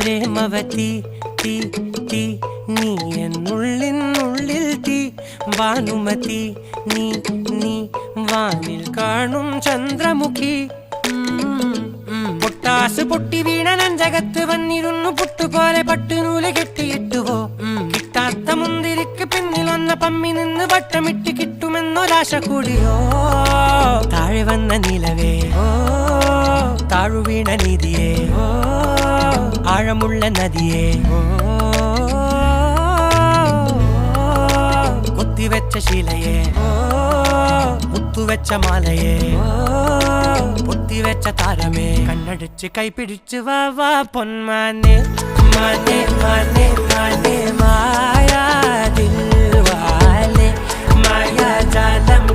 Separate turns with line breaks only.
പ്രേമവതി തീ തീ നീ എന്നുള്ളിനുള്ളിൽ തീ ഭാനുമതി നീ നീ വാനിൽ കാണും ചന്ദ്രമുഖി പൊട്ടാസ് പൊട്ടി വീണ നെഞ്ചകത്ത് വന്നിരുന്നു പുട്ടുപോലെ പട്ടുനൂല് കെട്ടിയിട്ടുവോ കിട്ടാത്ത മുന്തിരിക്ക് പിന്നിൽ വന്ന പമ്മി നിന്ന് വട്ടമിട്ട് കിട്ടുമെന്നൊരാശ കൂടിയോ താഴെ വന്ന നിലവേ താഴു വീണ നിധിയേ ആഴമുള്ള നദിയേ കൊത്തിവെച്ച ശിലയേ മുത്തുവെച്ച മാലയേ പൊത്തിവെച്ച താരമേ കണ്ണടിച്ച് കൈപിടിച്ച് വാ വാ പൊന്മാനെ മാനെ മാനെ മാനെ മായാ ദിൽവാലെ മായാ ജാലം